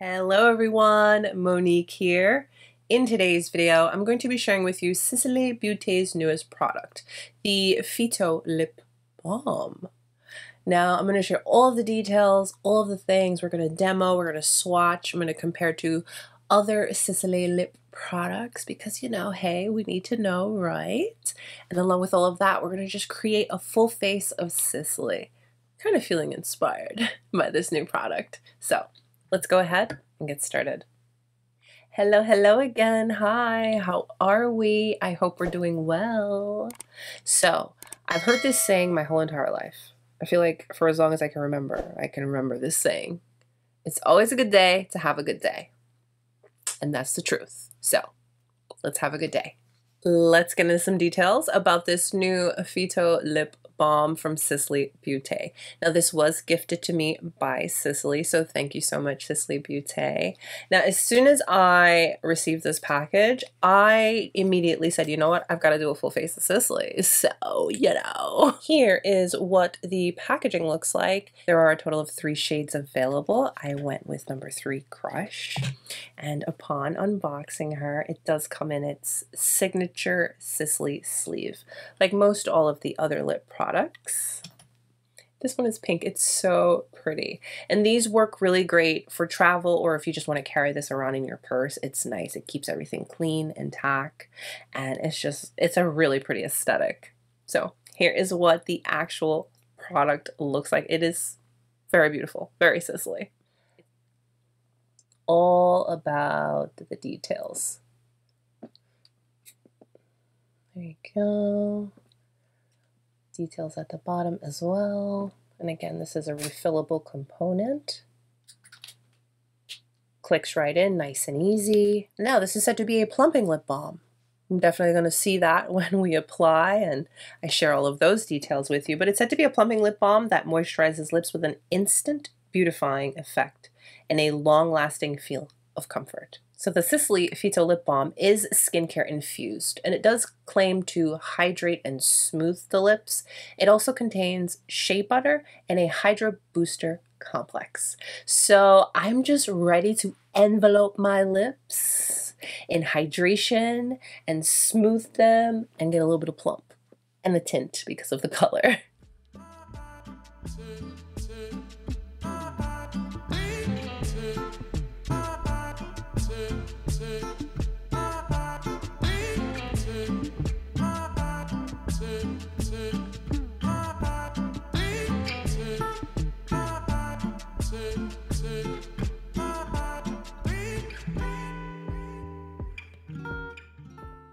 Hello everyone, Monique here. In today's video, I'm going to be sharing with you Sisley Beauty's newest product, the Phyto Lip Balm. Now, I'm going to share all of the details, all of the things. We're going to demo, we're going to swatch, I'm going to compare to other Sisley lip products because, you know, hey, we need to know, right? And along with all of that, we're going to just create a full face of Sisley. Kind of feeling inspired by this new product. So, let's go ahead and get started. Hello again. Hi, how are we? I hope we're doing well. So, I've heard this saying my whole entire life. I feel like for as long as I can remember this saying. It's always a good day to have a good day. And that's the truth. So, let's have a good day. Let's get into some details about this new Phyto Lip Balm from Sisley Beauty. Now, this was gifted to me by Sisley, so thank you so much, Sisley Beauty. Now, as soon as I received this package, I immediately said, you know what, I've got to do a full face of Sisley. So, you know, here is what the packaging looks like. There are a total of 3 shades available. I went with number 3 Crush, and upon unboxing her, it does come in its signature Sisley sleeve, like most all of the other lip products. This one is pink. It's so pretty. And these work really great for travel, or if you just want to carry this around in your purse. It's nice. It keeps everything clean and tack. And it's a really pretty aesthetic. So here is what the actual product looks like. It is very beautiful, very Sisley. All about the details. There you go. Details at the bottom as well. And again, this is a refillable component. Clicks right in, nice and easy. Now, this is said to be a plumping lip balm. I'm definitely going to see that when we apply, and I share all of those details with you. But it's said to be a plumping lip balm that moisturizes lips with an instant beautifying effect and a long-lasting feel of comfort. So the Sisley Phyto Lip Balm is skincare infused, and it does claim to hydrate and smooth the lips. It also contains shea butter and a Hydra Booster complex. So I'm just ready to envelope my lips in hydration and smooth them and get a little bit of plump and the tint because of the color.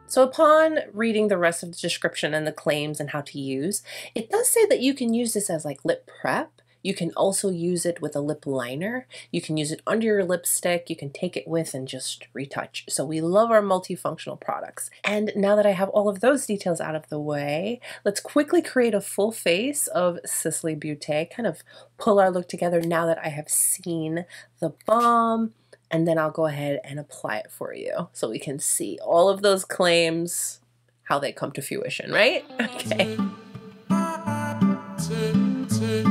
So upon reading the rest of the description and the claims and how to use, it does say that you can use this as like lip prep. You can also use it with a lip liner. You can use it under your lipstick. You can take it with and just retouch. So we love our multifunctional products. And now that I have all of those details out of the way, let's quickly create a full face of Sisley Beauty, kind of pull our look together now that I have seen the balm. And then I'll go ahead and apply it for you so we can see all of those claims, how they come to fruition, right? Okay. Tinted.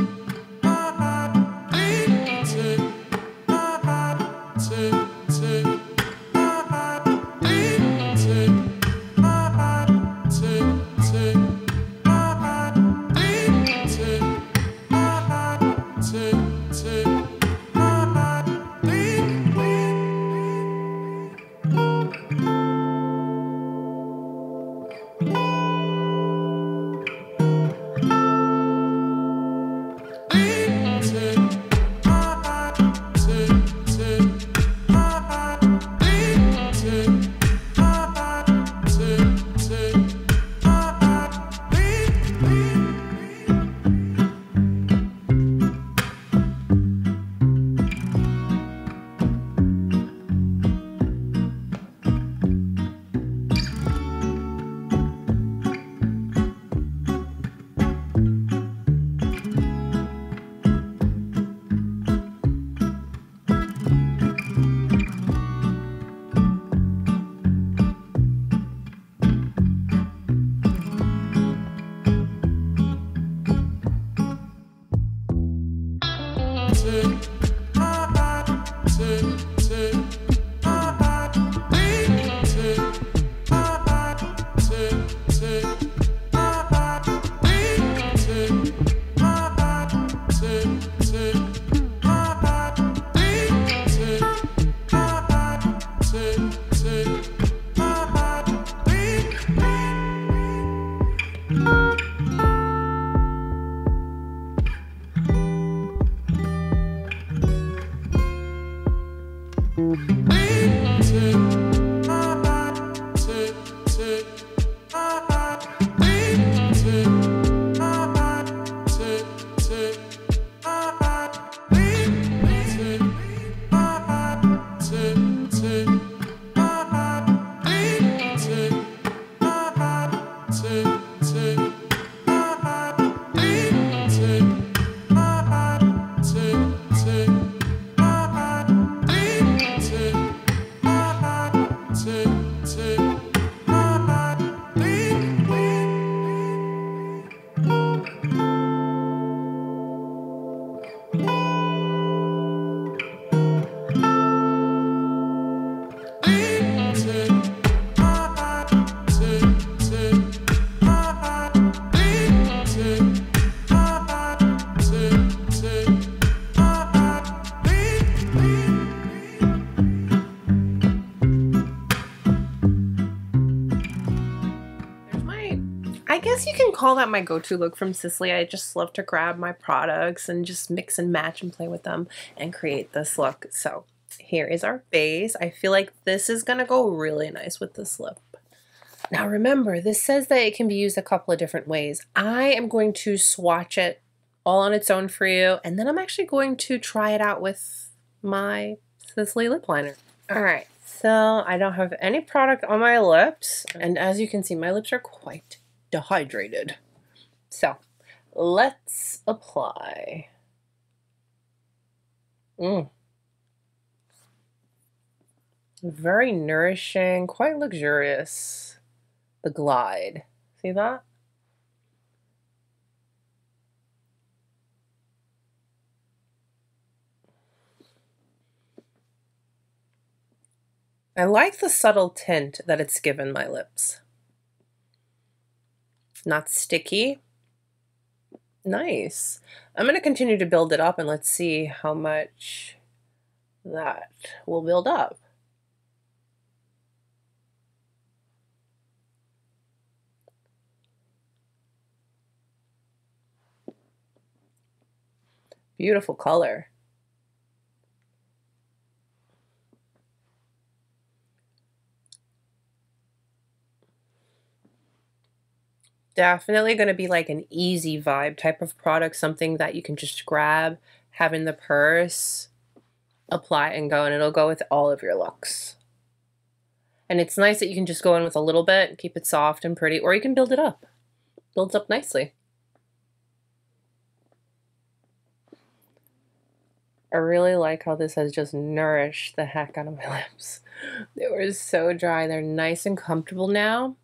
I guess you can call that my go-to look from Sisley. I just love to grab my products and just mix and match and play with them and create this look. So here is our base. I feel like this is gonna go really nice with this lip. Now remember, this says that it can be used a couple of different ways. I am going to swatch it all on its own for you, and then I'm actually going to try it out with my Sisley lip liner. All right, so I don't have any product on my lips, and as you can see, my lips are quite dehydrated. So let's apply. Very nourishing, quite luxurious. The glide. See that? I like the subtle tint that it's given my lips. Not sticky. Nice. I'm going to continue to build it up and let's see how much that will build up. Beautiful color. Definitely going to be like an easy vibe type of product, something that you can just grab, have in the purse, apply and go, and it'll go with all of your looks. And it's nice that you can just go in with a little bit, keep it soft and pretty, or you can build it up. Builds up nicely. I really like how this has just nourished the heck out of my lips. They were so dry. They're nice and comfortable now.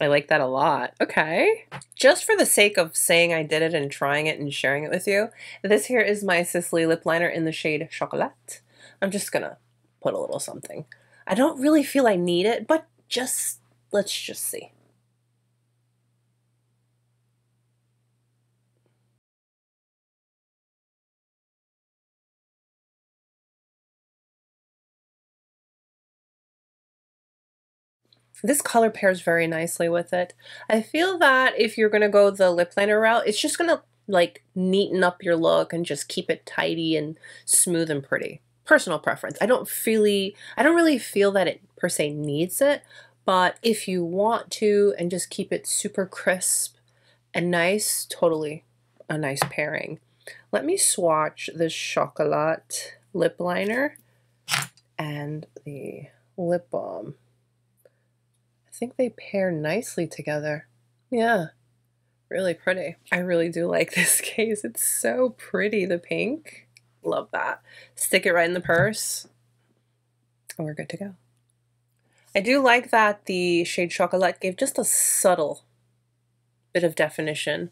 I like that a lot. Okay. Just for the sake of saying I did it and trying it and sharing it with you, this here is my Sisley lip liner in the shade Chocolat. I'm just gonna put a little something. I don't really feel I need it, but let's just see. This color pairs very nicely with it. I feel that if you're gonna go the lip liner route, it's just gonna like neaten up your look and just keep it tidy and smooth and pretty. Personal preference. I don't really feel that it per se needs it, but if you want to and just keep it super crisp and nice, totally a nice pairing. Let me swatch this Chocolat lip liner and the lip balm. I think they pair nicely together. Yeah, really pretty. I really do like this case. It's so pretty, the pink. Love that. Stick it right in the purse and we're good to go. I do like that the shade Chocolat gave just a subtle bit of definition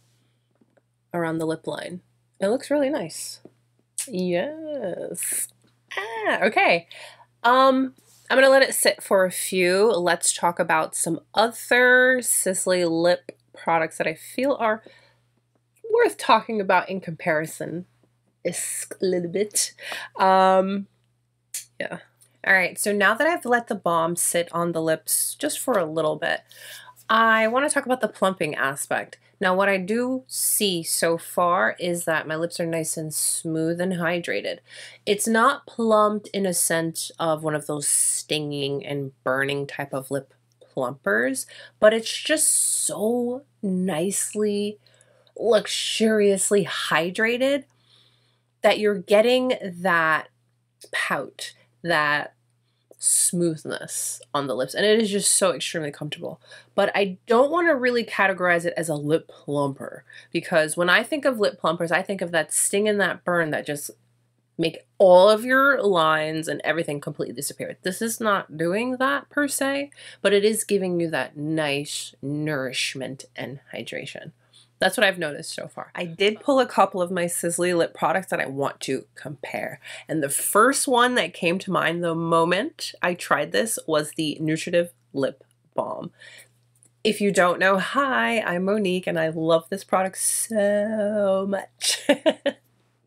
around the lip line. It looks really nice. Yes. Okay. I'm gonna let it sit for a few. Let's talk about some other Sisley lip products that I feel are worth talking about in comparison. A little bit. Yeah. All right, so now that I've let the balm sit on the lips just for a little bit, I want to talk about the plumping aspect. Now, what I do see so far is that my lips are nice and smooth and hydrated. It's not plumped in a sense of one of those stinging and burning type of lip plumpers, but it's just so nicely, luxuriously hydrated that you're getting that pout, that smoothness on the lips, and it is just so extremely comfortable. But I don't want to really categorize it as a lip plumper, because when I think of lip plumpers, I think of that sting and that burn that just make all of your lines and everything completely disappear. This is not doing that per se, but it is giving you that nice nourishment and hydration. That's what I've noticed so far. I did pull a couple of my Sisley lip products that I want to compare. And the first one that came to mind the moment I tried this was the Nutritive Lip Balm. If you don't know, hi, I'm Monique and I love this product so much.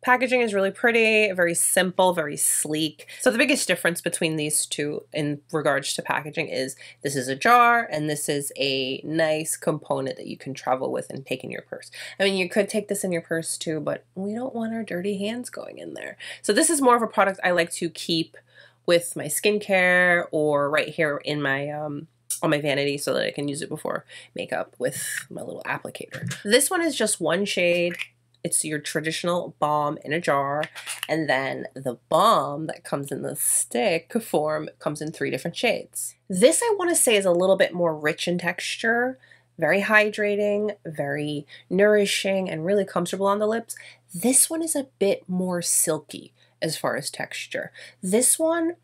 Packaging is really pretty, very simple, very sleek. So the biggest difference between these two in regards to packaging is this is a jar and this is a nice component that you can travel with and take in your purse. I mean, you could take this in your purse too, but we don't want our dirty hands going in there. So this is more of a product I like to keep with my skincare or right here in my on my vanity so that I can use it before makeup with my little applicator. This one is just one shade. It's your traditional balm in a jar, and then the balm that comes in the stick form comes in 3 different shades. This I want to say is a little bit more rich in texture, very hydrating, very nourishing, and really comfortable on the lips. This one is a bit more silky as far as texture. This one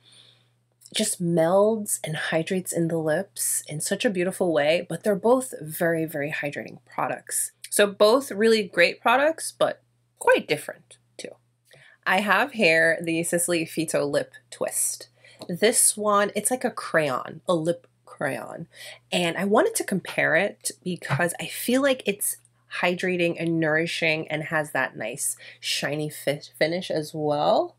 just melds and hydrates in the lips in such a beautiful way, but they're both very, very hydrating products. So both really great products, but quite different too. I have here the Sisley Phyto Lip Twist. This one, it's like a crayon, a lip crayon. And I wanted to compare it because I feel like it's hydrating and nourishing and has that nice shiny finish as well.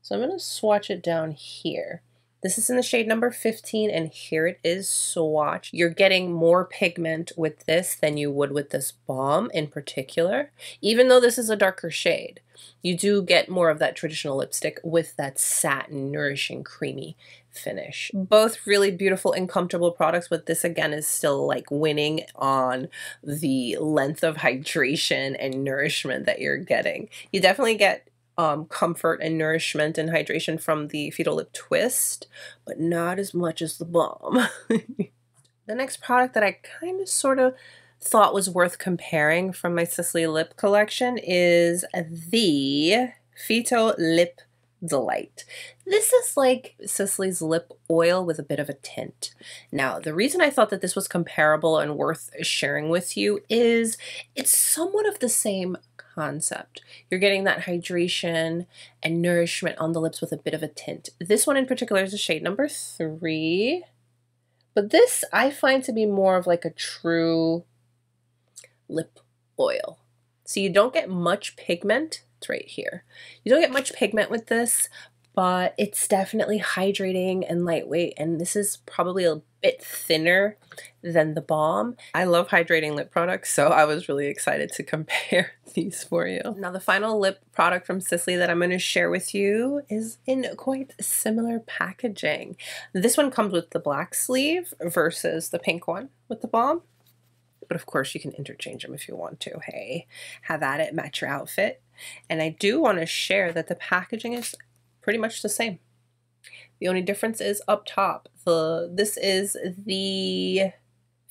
So I'm gonna swatch it down here. This is in the shade number 15, and here it is swatched. You're getting more pigment with this than you would with this balm in particular. Even though this is a darker shade, you do get more of that traditional lipstick with that satin, nourishing, creamy finish. Both really beautiful and comfortable products, but this again is still like winning on the length of hydration and nourishment that you're getting. You definitely get comfort and nourishment and hydration from the Phyto Lip Twist, but not as much as the balm. The next product that I kind of sort of thought was worth comparing from my Sisley Lip collection is the Phyto Lip Delight. This is like Sisley's lip oil with a bit of a tint. Now, the reason I thought that this was comparable and worth sharing with you is it's somewhat of the same concept. You're getting that hydration and nourishment on the lips with a bit of a tint. This one in particular is a shade number 3, but this I find to be more of like a true lip oil. So you don't get much pigment. It's right here. You don't get much pigment with this, but it's definitely hydrating and lightweight, and this is probably a bit thinner than the balm. I love hydrating lip products, so I was really excited to compare these for you. Now the final lip product from Sisley that I'm going to share with you is in quite similar packaging. This one comes with the black sleeve versus the pink one with the balm. But of course you can interchange them if you want to. Hey, have at it, match your outfit. And I do want to share that the packaging is pretty much the same. The only difference is up top. This is the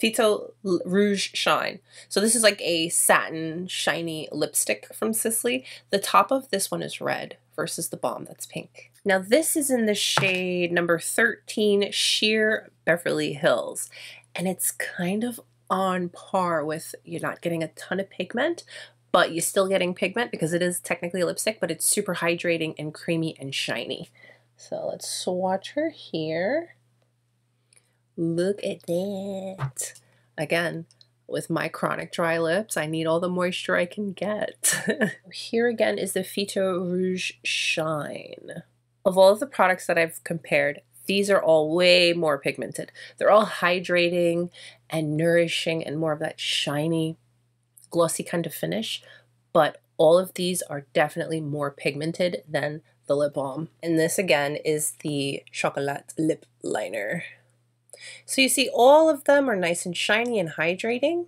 Phyto-Rouge Shine. So this is like a satin shiny lipstick from Sisley. The top of this one is red versus the balm that's pink. Now this is in the shade number 13, Sheer Beverly Hills. And it's kind of on par with, you're not getting a ton of pigment, but you're still getting pigment because it is technically a lipstick, but it's super hydrating and creamy and shiny. So let's swatch her here. Look at that. Again, with my chronic dry lips, I need all the moisture I can get. Here again is the Phyto-Rouge Shine. Of all of the products that I've compared, These are all way more pigmented. They're all hydrating and nourishing and more of that shiny, glossy kind of finish, but all of these are definitely more pigmented than the lip balm. And this again is the Chocolate Lip Liner. So you see all of them are nice and shiny and hydrating,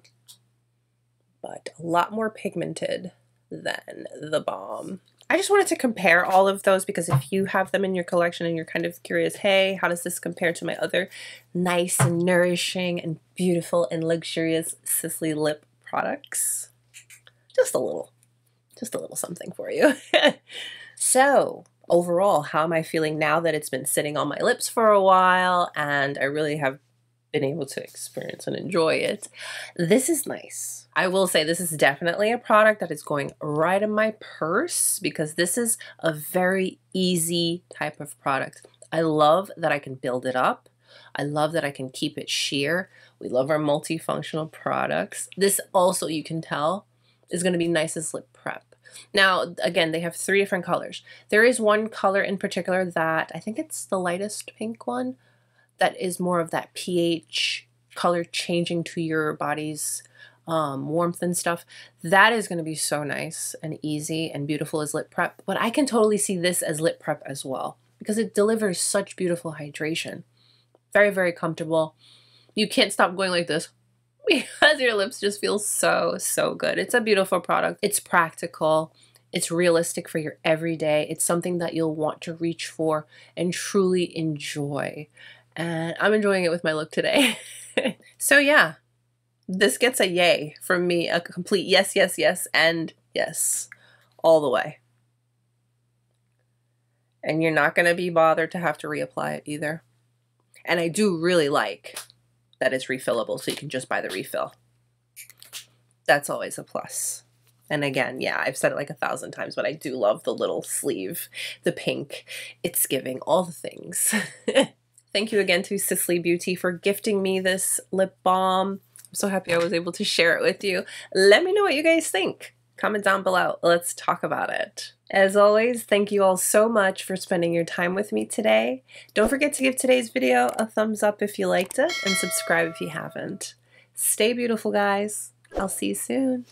but a lot more pigmented than the balm. I just wanted to compare all of those because if you have them in your collection and you're kind of curious, hey, how does this compare to my other nice and nourishing and beautiful and luxurious Sisley lip products? Just a little something for you. So overall, how am I feeling now that it's been sitting on my lips for a while and I really have been able to experience and enjoy it? This is nice. I will say this is definitely a product that is going right in my purse because this is a very easy type of product. I love that I can build it up. I love that I can keep it sheer. We love our multifunctional products. This also, you can tell, is going to be nice as lip prep. Now, again, they have 3 different colors. There is one color in particular that I think it's the lightest pink one that is more of that pH color changing to your body's warmth and stuff. That is going to be so nice and easy and beautiful as lip prep, but I can totally see this as lip prep as well because it delivers such beautiful hydration. Very, very comfortable. You can't stop going like this because your lips just feel so, so good. It's a beautiful product. It's practical. It's realistic for your everyday. It's something that you'll want to reach for and truly enjoy. And I'm enjoying it with my look today. So yeah. This gets a yay from me, a complete yes, yes, yes, and yes, all the way. And you're not going to be bothered to have to reapply it either. And I do really like that it's refillable, so you can just buy the refill. That's always a plus. And again, yeah, I've said it like 1,000 times, but I do love the little sleeve, the pink. It's giving all the things. Thank you again to Sisley Beauty for gifting me this lip balm. I'm so happy I was able to share it with you. Let me know what you guys think. Comment down below. Let's talk about it. As always, thank you all so much for spending your time with me today. Don't forget to give today's video a thumbs up if you liked it and subscribe if you haven't. Stay beautiful, guys. I'll see you soon.